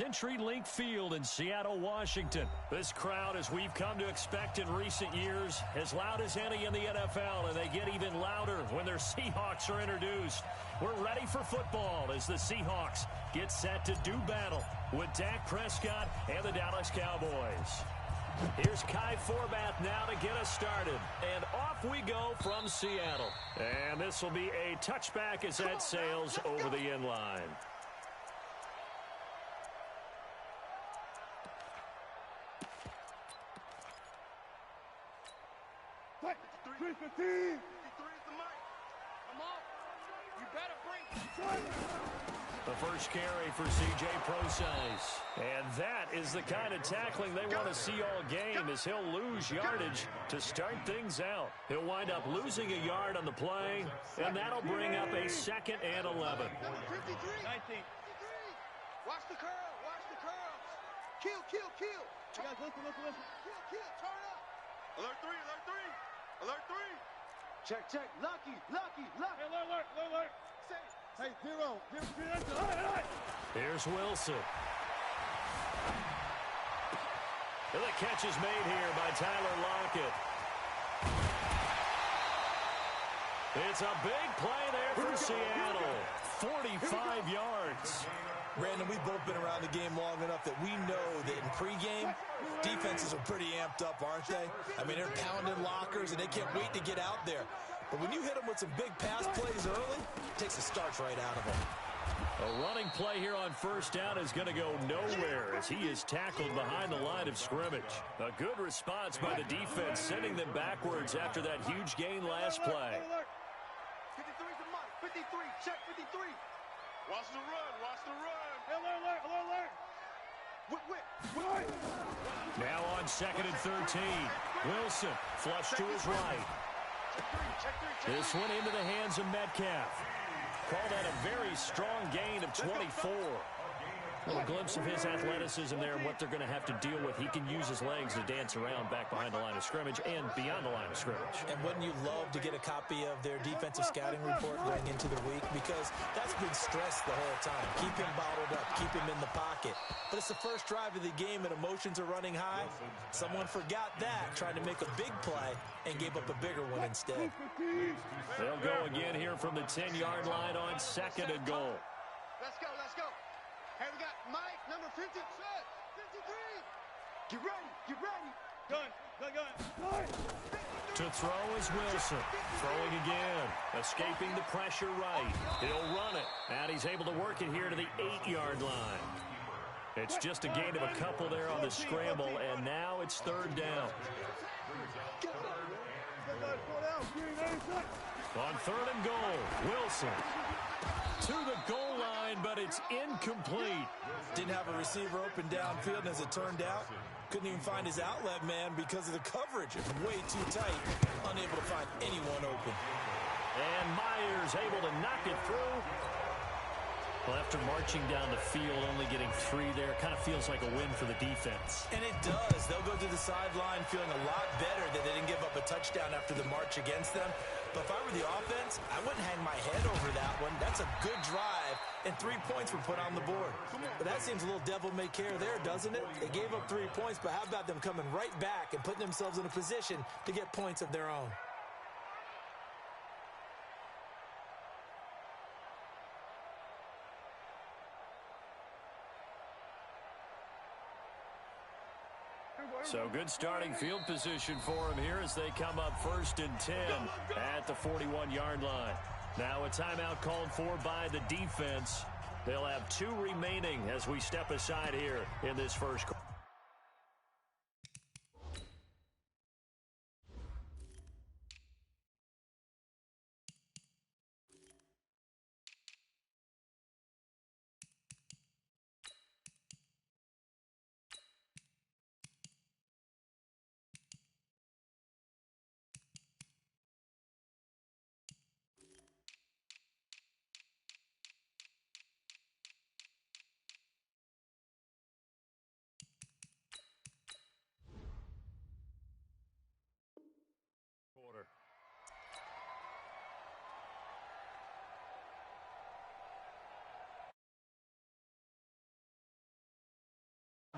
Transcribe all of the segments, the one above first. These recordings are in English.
CenturyLink Field in Seattle, Washington. This crowd, as we've come to expect in recent years, as loud as any in the NFL, and they get even louder when their Seahawks are introduced. We're ready for football as the Seahawks get set to do battle with Dak Prescott and the Dallas Cowboys. Here's Kai Forbath now to get us started. And off we go from Seattle. And this will be a touchback as that sails over the end line. The first carry for C.J. Procise. And that is the kind of tackling they want to see all game, as he'll lose yardage to start things out. He'll wind up losing a yard on the play, and that'll bring up a 2nd and 11. Number 53. 19. Watch the curl. Watch the curls. Kill. Guys, listen. Kill. Turn up. Alert 3. Alert 3. Check. Lucky. Alert. Hey, zero. Here's Wilson. And the catch is made here by Tyler Lockett. It's a big play there for Seattle. 45 yards. Brandon, we've both been around the game long enough that we know that in pregame, defenses are pretty amped up, aren't they? I mean, they're pounding lockers, and they can't wait to get out there. But when you hit them with some big pass plays early, it takes the starch right out of them. A running play here on first down is going to go nowhere as he is tackled behind the line of scrimmage. A good response by the defense, sending them backwards after that huge gain last play. 53's the mark. 53. Check 53. Watch the run. Alert. Now on 2nd and 13. Wilson flush to his right. This one into the hands of Metcalf. Call that a very strong gain of 24. A little glimpse of his athleticism there and what they're going to have to deal with. He can use his legs to dance around back behind the line of scrimmage and beyond the line of scrimmage. And wouldn't you love to get a copy of their defensive scouting report going into the week? Because that's been stressed the whole time. Keep him bottled up. Keep him in the pocket. But it's the first drive of the game and emotions are running high. Someone forgot that, trying to make a big play and gave up a bigger one instead. They'll go again here from the 10-yard line on 2nd and goal. Let's go. Hey, we got Mike, number 50. 53. Get ready. Gun. To throw is Wilson. Throwing again. Escaping the pressure right. He'll run it. And he's able to work it here to the 8-yard line. It's just a gain of a couple there on the scramble, and now it's 3rd down. On 3rd and goal, Wilson to the goal line, but it's incomplete. Didn't have a receiver open downfield, and as it turned out, couldn't even find his outlet man because of the coverage. It's way too tight, unable to find anyone open. And Myers able to knock it through. Well, after marching down the field, only getting 3 there, kind of feels like a win for the defense. And it does. They'll go to the sideline feeling a lot better that they didn't give up a touchdown after the march against them. But if I were the offense, I wouldn't hang my head over that one. That's a good drive, and 3 points were put on the board. But that seems a little devil-may-care there, doesn't it? They gave up 3 points, but how about them coming right back and putting themselves in a position to get points of their own? So good starting field position for him here as they come up 1st and 10 at the 41-yard line. Now a timeout called for by the defense. They'll have 2 remaining as we step aside here in this first quarter.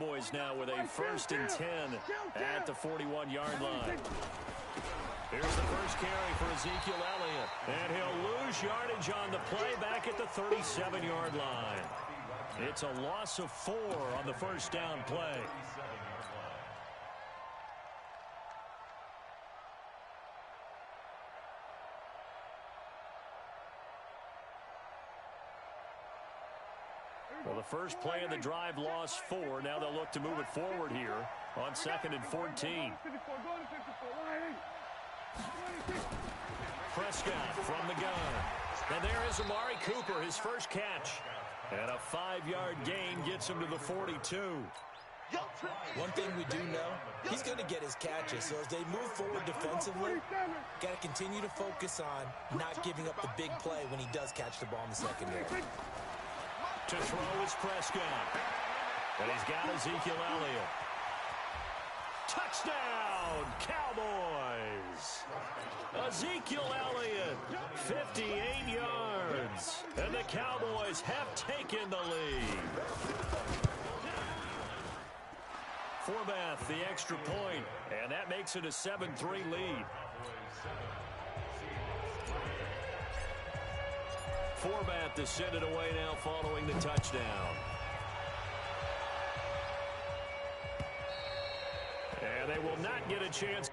Cowboys now with a 1st and 10 at the 41-yard line. Here's the first carry for Ezekiel Elliott. And he'll lose yardage on the play back at the 37-yard line. It's a loss of 4 on the first down play. Well, the first play of the drive lost 4. Now they'll look to move it forward here on 2nd and 14. Prescott from the gun. And there is Amari Cooper, his first catch. And a 5-yard gain gets him to the 42. One thing we do know, he's going to get his catches. So as they move forward defensively, got to continue to focus on not giving up the big play when he does catch the ball in the secondary. To throw is Prescott. And he's got Ezekiel Elliott. Touchdown, Cowboys! Ezekiel Elliott, 58 yards. And the Cowboys have taken the lead. Forbath, the extra point, and that makes it a 7-3 lead. Forbath to send it away now following the touchdown. And they will not get a chance.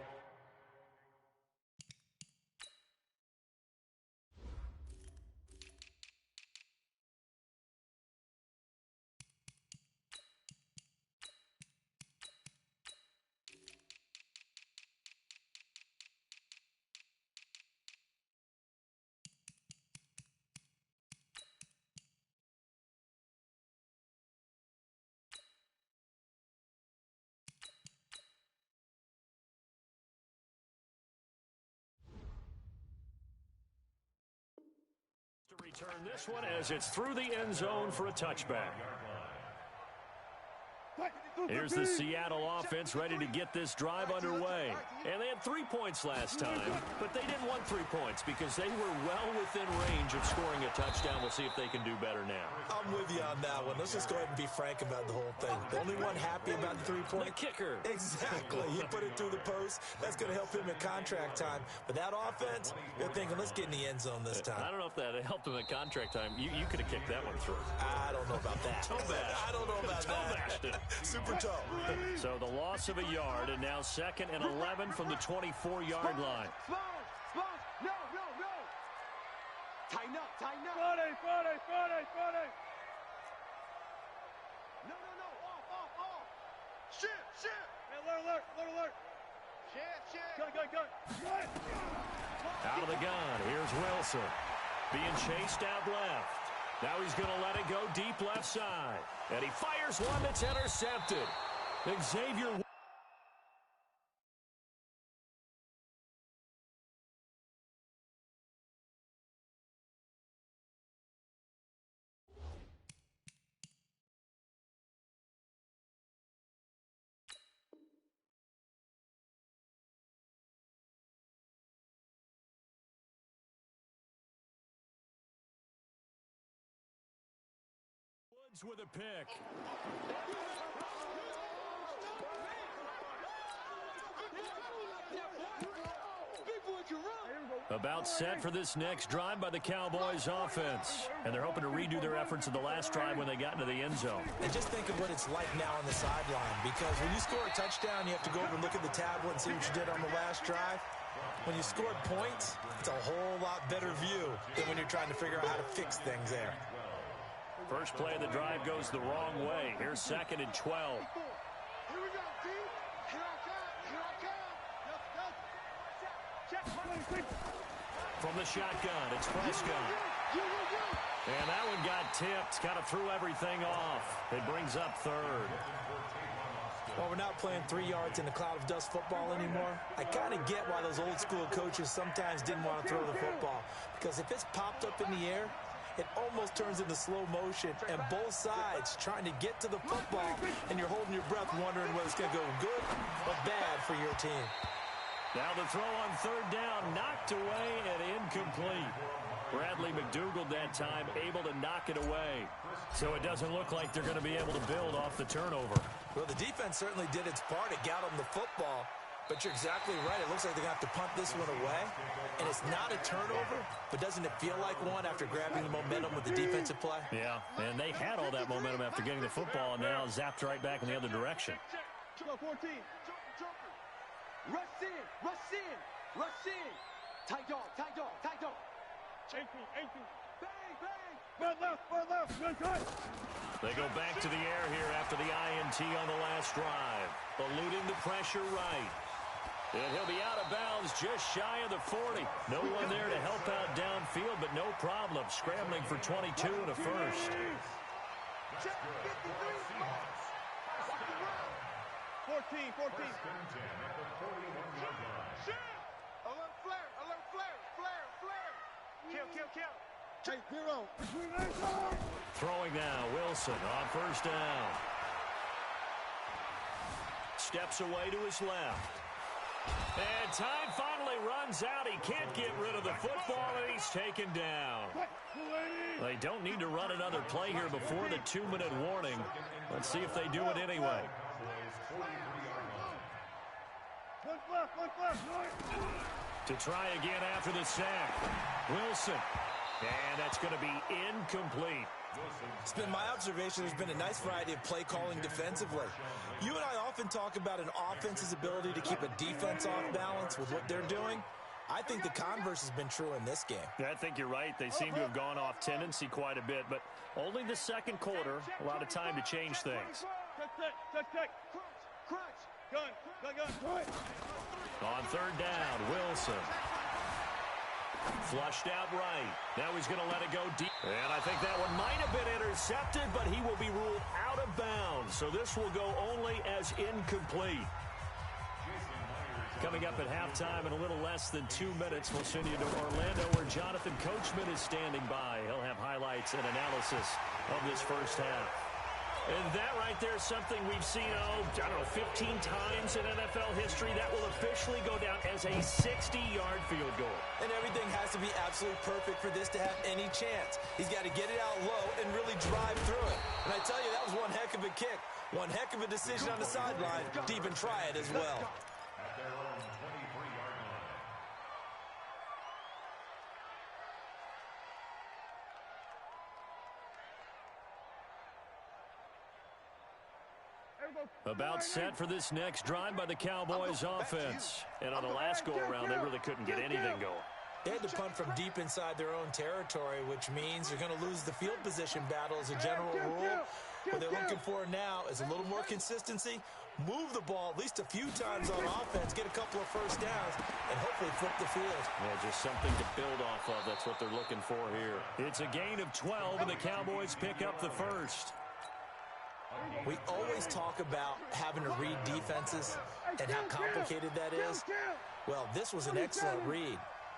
Return this one as it's through the end zone for a touchback. Here's the Seattle offense ready to get this drive underway. And they had 3 points last time, but they didn't want 3 points because they were well within range of scoring a touchdown. We'll see if they can do better now. I'm with you on that one. Let's just go ahead and be frank about the whole thing. The only one happy about the 3-point? The kicker. Exactly. He put it through the post. That's going to help him in contract time. But that offense, they're thinking, let's get in the end zone this time. I don't know if that helped him in contract time. You could have kicked that one through. I don't know about that. I don't know about that. Super toe. So the loss of a yard, and now 2nd and 11 from the 24-yard line. No. Tighten up. Friday. No. Off. Shit. Alert. Shit. Go. Out of the gun. Here's Wilson. Being chased out left. Now he's going to let it go deep left side. And he fires one that's intercepted. Xavier. Woods with a pick. About set for this next drive by the Cowboys offense. And they're hoping to redo their efforts in the last drive when they got into the end zone. And just think of what it's like now on the sideline. Because when you score a touchdown, you have to go over and look at the tablet and see what you did on the last drive. When you scored points, it's a whole lot better view than when you're trying to figure out how to fix things there. First play of the drive goes the wrong way. Here's 2nd and 12. Here we go, team. Here I come. From the shotgun, it's Prescott. And that one got tipped. Kind of threw everything off. It brings up 3rd. Well, we're not playing 3 yards in a cloud of dust football anymore. I kind of get why those old school coaches sometimes didn't want to throw the football. Because if it's popped up in the air, it almost turns into slow motion, and both sides trying to get to the football, and you're holding your breath wondering whether it's going to go good or bad for your team. Now the throw on 3rd down, knocked away and incomplete. Bradley McDougald that time able to knock it away. So it doesn't look like they're going to be able to build off the turnover. Well, the defense certainly did its part. It got them the football. But you're exactly right. It looks like they're going to have to punt this one away. And it's not a turnover, but doesn't it feel like one after grabbing the momentum with the defensive play? Yeah, and they had all that momentum after getting the football and now zapped right back in the other direction. Go 14. Jumper. Rush in. Rush in. Rush in. Tight dog. Tight dog. Tight dog. 18. Bang, bang. One left. One tight. They go back to the air here after the INT on the last drive. Eluding the pressure right. And he'll be out of bounds just shy of the 40. No one there to help out downfield, but no problem. Scrambling for 22 and a first. Check 53 spots. 14. Alert flare. Kill. Hey, zero. Throwing now, Wilson on first down. Steps away to his left. And time finally runs out. He can't get rid of the football, and he's taken down. They don't need to run another play here before the 2-minute warning. Let's see if they do it anyway. To try again after the sack. Wilson. And that's going to be incomplete. It's been my observation there's been a nice variety of play calling defensively. You and I often talk about an offense's ability to keep a defense off balance with what they're doing. I think the converse has been true in this game. I think you're right. They seem to have gone off tendency quite a bit, but only the second quarter, a lot of time to change things. Crunch. Gun. On third down, Wilson. Flushed out right. Now he's going to let it go deep. And I think that one might have been intercepted, but he will be ruled out of bounds. So this will go only as incomplete. Coming up at halftime in a little less than 2 minutes, we'll send you to Orlando where Jonathan Coachman is standing by. He'll have highlights and analysis of this first half. And that right there is something we've seen, 15 times in NFL history. That will officially go down as a 60-yard field goal. And everything has to be absolutely perfect for this to have any chance. He's got to get it out low and really drive through it. And I tell you, that was one heck of a kick. One heck of a decision on the sideline to even try it as well. About set for this next drive by the Cowboys offense. And on the last go-around, they really couldn't get anything going. They had to punt from deep inside their own territory, which means you're going to lose the field position battle as a general rule. What they're looking for now is a little more consistency, move the ball at least a few times on offense, get a couple of first downs, and hopefully flip the field. Yeah, just something to build off of. That's what they're looking for here. It's a gain of 12, and the Cowboys pick up the first. We always talk about having to read defenses and how complicated that is. Well, this was an excellent read.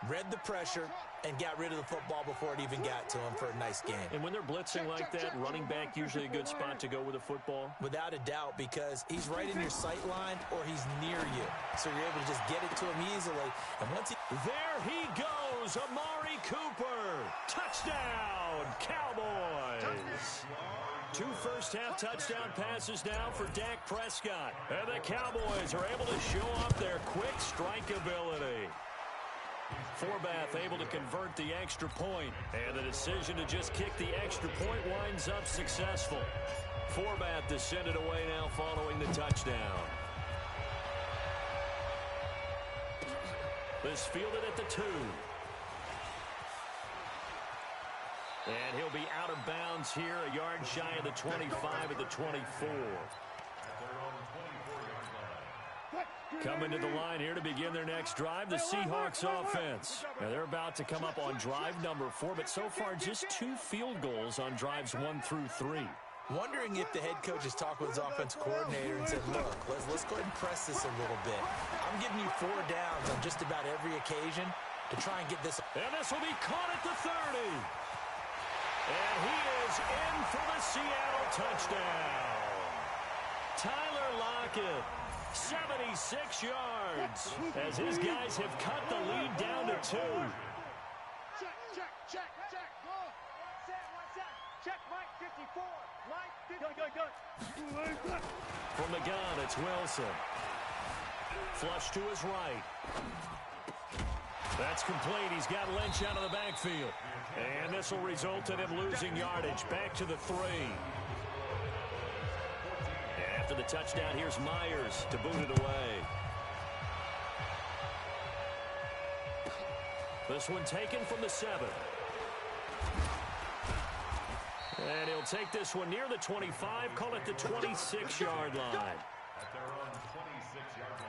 Read the pressure and got rid of the football before it even got to him for a nice game. And when they're blitzing like that, running back usually a good spot to go with a football? Without a doubt, because he's right in your sight line or he's near you. So you're able to just get it to him easily. And once he... There he goes, Amari Cooper. Touchdown, Cowboys. 2 first-half touchdown passes now for Dak Prescott. And the Cowboys are able to show off their quick strike ability. Forbath able to convert the extra point, and the decision to just kick the extra point winds up successful. Forbath to send it away now following the touchdown. This fielded at the 2. And he'll be out of bounds here, a yard shy of the 25 at the 24. Coming to the line here to begin their next drive, the Seahawks offense. Now they're about to come up on drive number 4, but so far just 2 field goals on drives 1 through 3. Wondering if the head coach has talked with his offensive coordinator and said, look, let's go ahead and press this a little bit. I'm giving you 4 downs on just about every occasion to try and get this. And this will be caught at the 30. And he is in for the Seattle touchdown. Tyler Lockett, 76 yards, as his guys have cut the lead down to 2. Check. Go. One set. Check, Mike 54. Mike 54. From the gun, it's Wilson. Flush to his right. That's complete. He's got Lynch out of the backfield. And this will result in him losing yardage. Back to the 3. After the touchdown, here's Myers to boot it away. This one taken from the 7. And he'll take this one near the 25, call it the 26-yard line. At their own 26-yard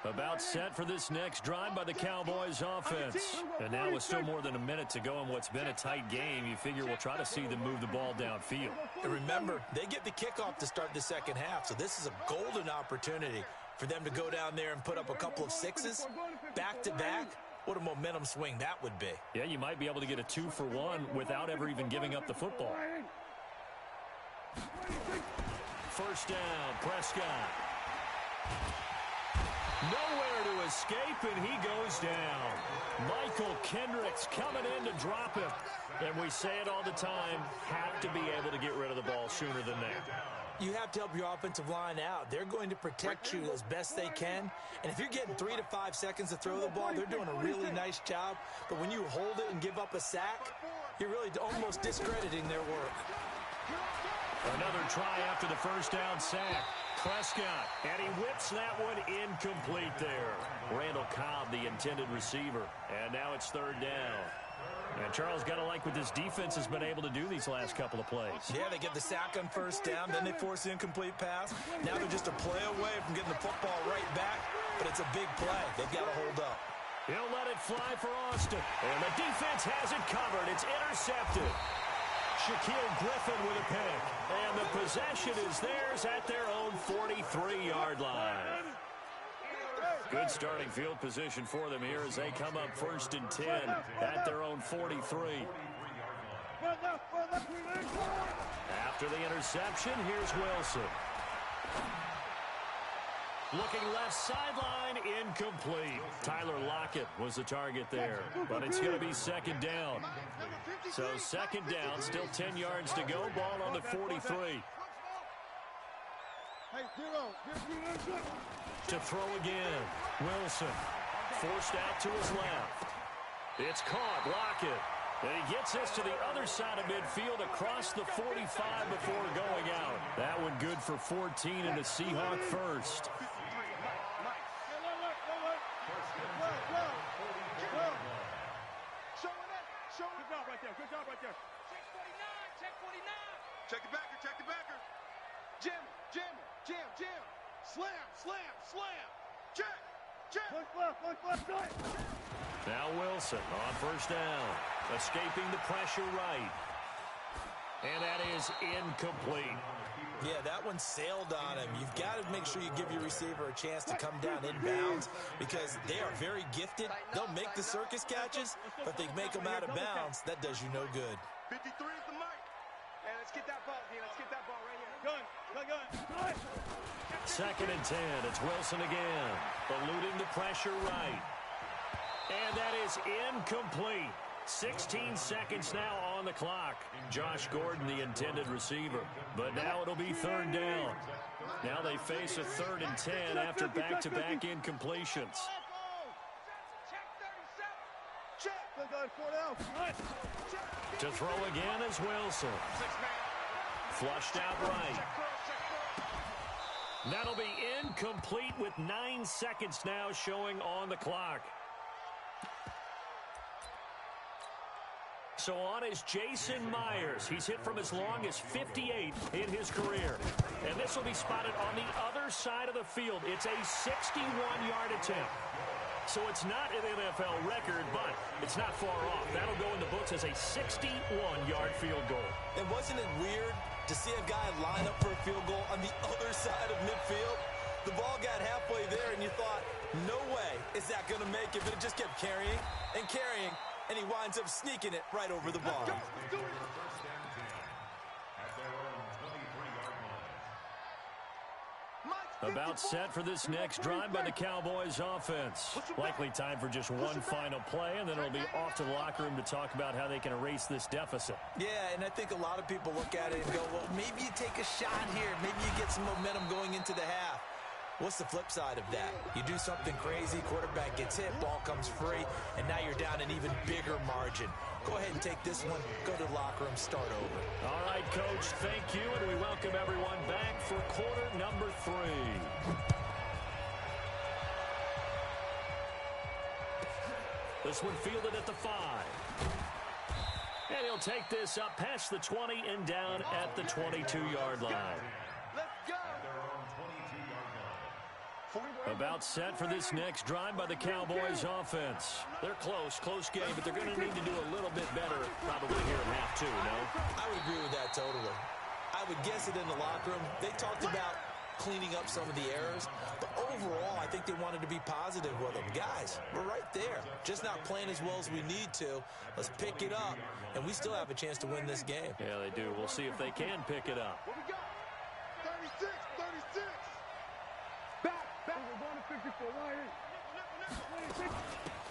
line. About set for this next drive by the Cowboys offense. And now with still more than a minute to go in what's been a tight game, you figure we'll try to see them move the ball downfield. And remember, they get the kickoff to start the second half, so this is a golden opportunity for them to go down there and put up a couple of 6s back-to-back. What a momentum swing that would be. Yeah, you might be able to get a 2-for-1 without ever even giving up the football. First down, Prescott. Nowhere to escape, and he goes down. Michael Kendricks coming in to drop him. And we say it all the time, have to be able to get rid of the ball sooner than that. You have to help your offensive line out. They're going to protect you as best they can. And if you're getting 3 to 5 seconds to throw the ball, they're doing a really nice job. But when you hold it and give up a sack, you're really almost discrediting their work. Another try after the first down sack. Prescott, and he whips that one incomplete there. Randall Cobb, the intended receiver. And now it's third down. And Charles, got to like what this defense has been able to do these last couple of plays. Yeah, they get the sack on first down, then they force the incomplete pass. Now they're just a play away from getting the football right back, but it's a big play. They've got to hold up. He'll let it fly for Austin. And the defense has it covered. It's intercepted. Shaquille Griffin with a pick. And the possession is theirs at their own 43-yard line. Good starting field position for them here as they come up 1st and 10 at their own 43. After the interception, here's Wilson. Looking left sideline, incomplete. Tyler Lockett was the target there, but it's going to be second down. So second down, still 10 yards to go, ball on the 43. To throw again, Wilson. Forced out to his left. It's caught, Lockett. And he gets this to the other side of midfield across the 45 before going out. That one good for 14 and a Seahawk first. Good job right there. Check 49. Check the backer. Jim. Slam. Check. Now Wilson on first down. Escaping the pressure right. And that is incomplete. Yeah, that one sailed on him. You've got to make sure you give your receiver a chance to come down inbounds because they are very gifted. They'll make the circus catches, but if they make them out of bounds, that does you no good. 53 is the mic. Hey, let's get that ball, D. Let's get that ball right here. Gun. Second and 10. It's Wilson again. Eluding the pressure right. And that is incomplete. 16 seconds now on the clock. Josh Gordon, the intended receiver. But now it'll be third down. Now they face a 3rd and 10 after back-to-back incompletions. To throw again is Wilson. Flushed out right. That'll be incomplete with 9 seconds now showing on the clock. So on is Jason Myers. He's hit from as long as 58 in his career. And this will be spotted on the other side of the field. It's a 61-yard attempt. So it's not an NFL record, but it's not far off. That'll go in the books as a 61-yard field goal. And wasn't it weird to see a guy line up for a field goal on the other side of midfield? The ball got halfway there, and you thought, no way is that going to make it. But it just kept carrying and carrying. And he winds up sneaking it right over the bar. About set for this next drive by the Cowboys offense. Likely time for just one final play, and then it'll be off to the locker room to talk about how they can erase this deficit. Yeah, and I think a lot of people look at it and go, well, maybe you take a shot here. Maybe you get some momentum going into the half. What's the flip side of that? You do something crazy, quarterback gets hit, ball comes free, and now you're down an even bigger margin. Go ahead and take this one, go to the locker room, start over. All right, Coach, thank you, and we welcome everyone back for quarter number 3. This one fielded at the 5. And he'll take this up past the 20 and down at the 22-yard line. Let's go. About set for this next drive by the Cowboys offense. They're close game, but they're going to need to do a little bit better probably here in half 2, no? I would agree with that totally. I would guess it in the locker room. They talked about cleaning up some of the errors, but overall, I think they wanted to be positive with them. Guys, we're right there. Just not playing as well as we need to. Let's pick it up, and we still have a chance to win this game. Yeah, they do. We'll see if they can pick it up. What we got? 36. Back. We're going to 54.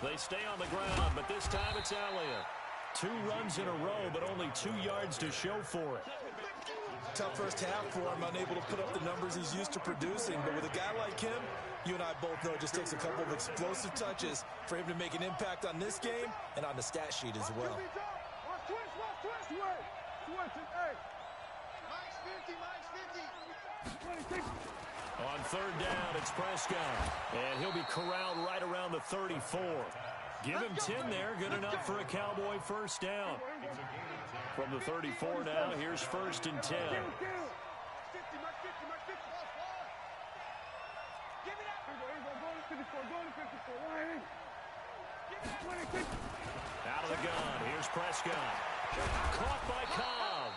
They stay on the ground, but this time it's Elliott. 2 runs in a row, but only 2 yards to show for it. Tough first half for him, unable to put up the numbers he's used to producing. But with a guy like him, you and I both know it just takes a couple of explosive touches for him to make an impact on this game and on the stat sheet as well. Watch twist. Hey. Mike's 50. On third down, it's Prescott. And he'll be corralled right around the 34. Give him 10 there. Good enough for a Cowboy first down. From the 34 now, here's 1st and 10. Out of the gun, here's Prescott. Caught by Cobb.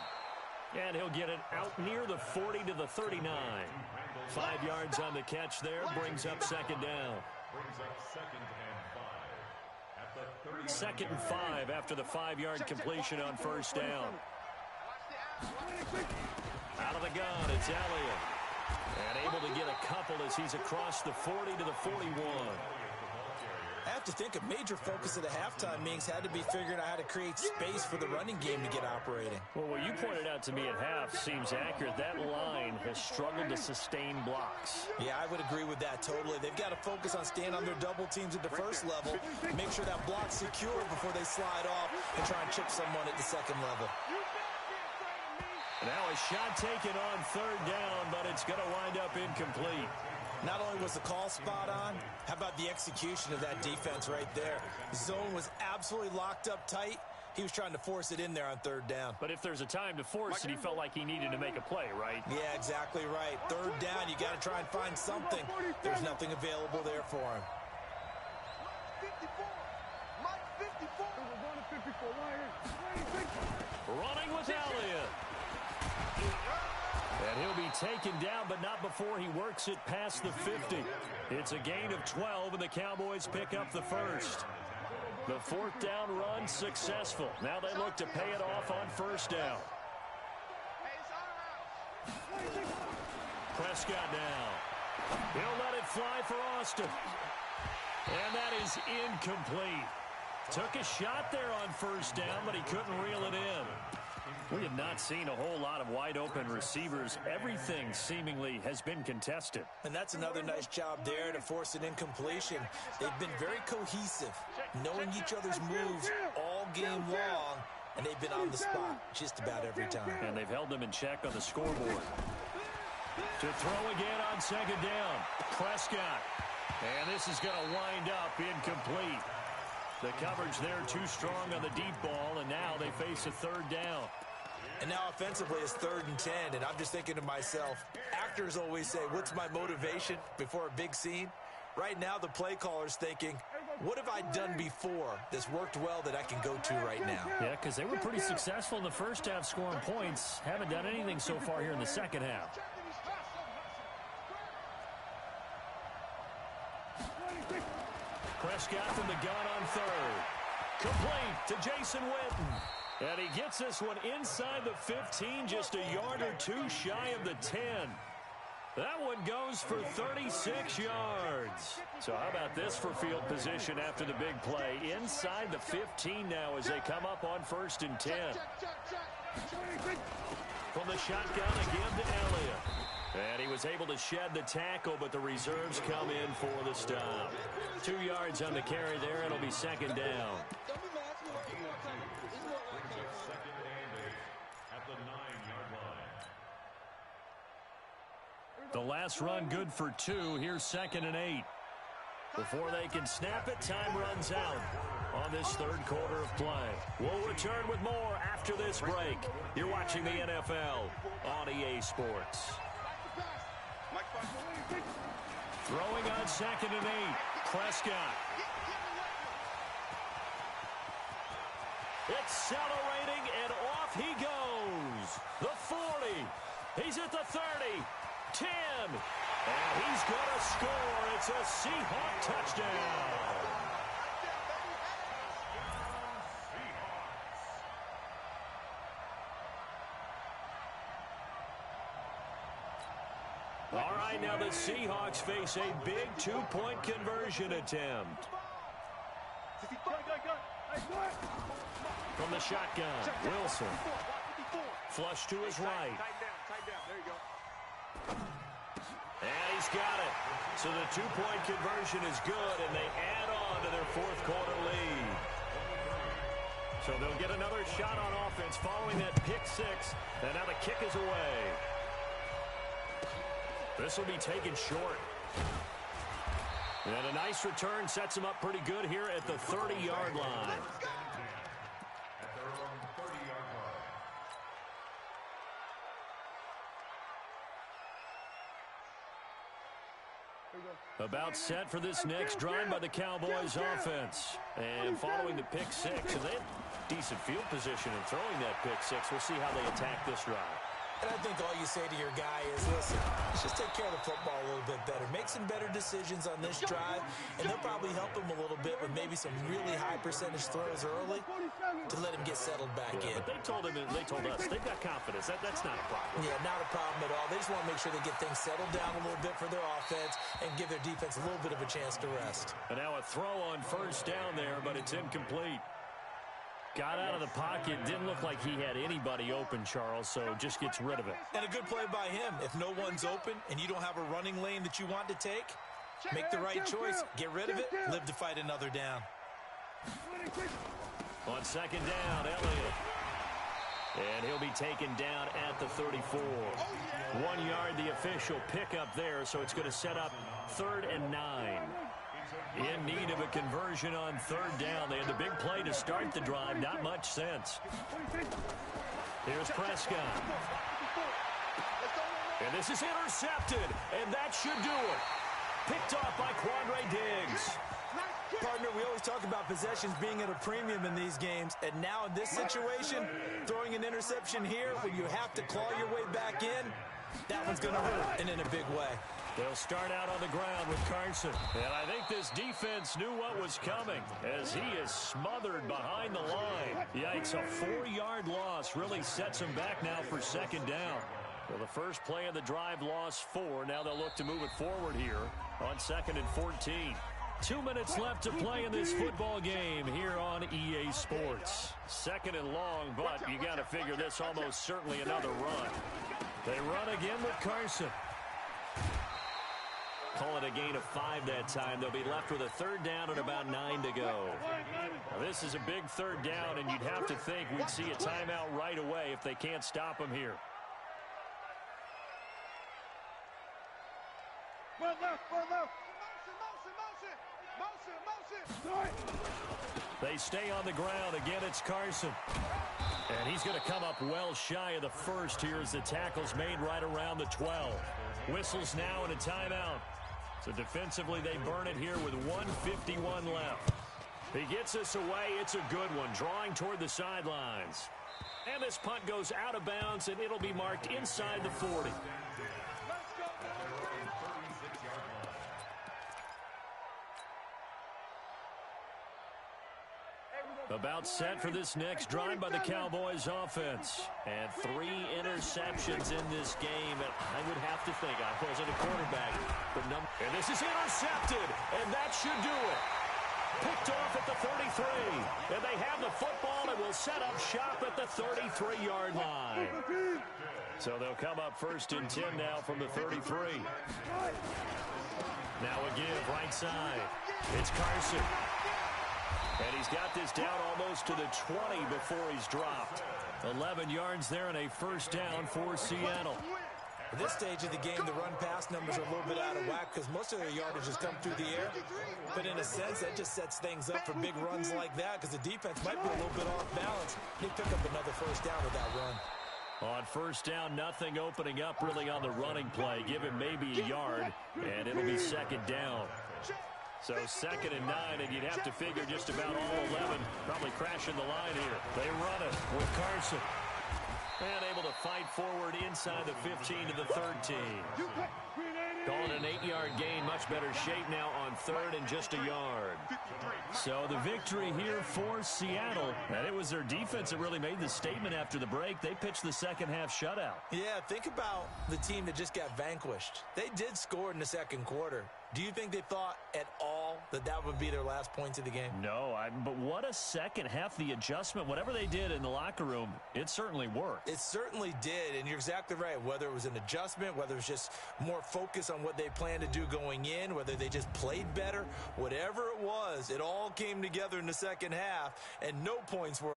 And he'll get it out near the 40 to the 39. 5 yards on the catch there, brings up 2nd down. Brings up 2nd and 5. At the 2nd and 5 after the 5-yard completion on 1st down. Out of the gun, it's Elliott. And able to get a couple as he's across the 40 to the 41. I have to think a major focus of the halftime meetings had to be figuring out how to create space for the running game to get operating. Well, what you pointed out to me at half seems accurate. That line has struggled to sustain blocks. Yeah, I would agree with that totally. They've got to focus on staying on their double teams at the first level, make sure that block's secure before they slide off and try and chip someone at the second level. Now a shot taken on 3rd down, but it's going to wind up incomplete. Not only was the call spot on, how about the execution of that defense right there? The zone was absolutely locked up tight. He was trying to force it in there on 3rd down. But if there's a time to force it, he felt like he needed to make a play, right? Yeah, exactly right. 3rd down, you got to try and find something. There's nothing available there for him. 54. Mike 54. Running with Elliott. And he'll be taken down, but not before he works it past the 50. It's a gain of 12, and the Cowboys pick up the first. The 4th down run successful. Now they look to pay it off on 1st down. Prescott now. He'll let it fly for Austin. And that is incomplete. Took a shot there on 1st down, but he couldn't reel it in. We have not seen a whole lot of wide-open receivers. Everything seemingly has been contested. And that's another nice job there to force an incompletion. They've been very cohesive, knowing each other's moves all game long, and they've been on the spot just about every time. And they've held them in check on the scoreboard. To throw again on 2nd down, Prescott. And this is going to wind up incomplete. The coverage there too strong on the deep ball, and now they face a 3rd down. And now offensively it's 3rd and 10, and I'm just thinking to myself, actors always say, what's my motivation before a big scene? Right now the play caller's thinking, what have I done before that's worked well that I can go to right now? Yeah, because they were pretty successful in the first half scoring points. Haven't done anything so far here in the second half. Prescott from the gun on 3rd. Complete to Jason Witten. And he gets this one inside the 15, just a yard or 2 shy of the 10. That one goes for 36 yards. So how about this for field position after the big play? Inside the 15 now as they come up on 1st and 10. From the shotgun again to Elliott. And he was able to shed the tackle, but the reserves come in for the stop. 2 yards on the carry there. It'll be 2nd down. The last run good for 2. Here's 2nd and 8. Before they can snap it, time runs out on this 3rd quarter of play. We'll return with more after this break. You're watching the NFL on EA Sports. Throwing on 2nd and 8. Prescott. Accelerating, and off he goes. The 40. He's at the 30. 10. And he's going to score. It's a Seahawk touchdown. All right, now the Seahawks face a big 2-point conversion attempt. From the shotgun, Wilson. Flush to his right. And he's got it. So the 2-point conversion is good, and they add on to their 4th quarter lead. So they'll get another shot on offense following that pick 6, and now the kick is away. This will be taken short. And a nice return sets him up pretty good here at the 30-yard line. About set for this next drive by the Cowboys offense. And following the pick 6, and they have decent field position in throwing that pick 6. We'll see how they attack this drive. And I think all you say to your guy is, listen, let's just take care of the football a little bit better. Make some better decisions on this drive, and they'll probably help him a little bit with maybe some really high percentage throws early to let him get settled back in. But they told us they've got confidence. That's not a problem. Yeah, not a problem at all. They just want to make sure they get things settled down a little bit for their offense and give their defense a little bit of a chance to rest. And now a throw on 1st down there, but it's incomplete. Got out of the pocket. Didn't look like he had anybody open, Charles, so just gets rid of it. And a good play by him. If no one's open and you don't have a running lane that you want to take, make the right choice. Get rid of it. Live to fight another down. On 2nd down, Elliott. And he'll be taken down at the 34. 1 yard, the official pickup there, so it's going to set up 3rd and 9. In need of a conversion on 3rd down. They had the big play to start the drive. Not much sense. Here's Prescott. And this is intercepted. And that should do it. Picked off by Quandre Diggs. Partner, we always talk about possessions being at a premium in these games. And now in this situation, throwing an interception here when you have to claw your way back in, that one's going to hurt, and in a big way. They'll start out on the ground with Carson. And I think this defense knew what was coming as he is smothered behind the line. Yikes, a 4-yard loss really sets him back now for 2nd down. Well, the first play of the drive lost 4. Now they'll look to move it forward here on 2nd and 14. 2 minutes left to play in this football game here on EA Sports. 2nd and long, but you got to figure this almost certainly another run. They run again with Carson. Call it a gain of 5 that time. They'll be left with a 3rd down and about 9 to go. Now, this is a big 3rd down, and you'd have to think we'd see a timeout right away if they can't stop him here. They stay on the ground. Again, it's Carson. And he's going to come up well shy of the 1st here as the tackle's made right around the 12. Whistles now and a timeout. So defensively, they burn it here with 1:51 left. He gets us away. It's a good one, drawing toward the sidelines. And this punt goes out of bounds, and it'll be marked inside the 40. About set for this next drive by the Cowboys offense. And 3 interceptions. interceptions in this game, and I would have to think, I wasn't a quarterback, and this is intercepted, and that should do it. Picked off at the 33, and they have the football and will set up shop at the 33-yard line. So they'll come up 1st and 10 now from the 33. Now a give right side. It's Carson. And he's got this down almost to the 20 before he's dropped. 11 yards there and a 1st down for Seattle. At this stage of the game, the run-pass numbers are a little bit out of whack because most of their yardage has come through the air. But in a sense, that just sets things up for big runs like that because the defense might be a little bit off balance. They pick up another 1st down with that run. On 1st down, nothing opening up really on the running play. Give him maybe a yard, and it'll be 2nd down. So 2nd and 9, and you'd have to figure just about all 11 probably crashing the line here. They run it with Carson. And able to fight forward inside the 15 to the 13. Calling an 8-yard gain, much better shape now on 3rd and just a yard. So the victory here for Seattle. And it was their defense that really made the statement after the break. They pitched the second half shutout. Yeah, think about the team that just got vanquished. They did score in the 2nd quarter. Do you think they thought at all that that would be their last points of the game? No, but what a second half. The adjustment, whatever they did in the locker room, it certainly worked. It certainly did, and you're exactly right. Whether it was an adjustment, whether it was just more focus on what they planned to do going in, whether they just played better, whatever it was, it all came together in the second half, and no points were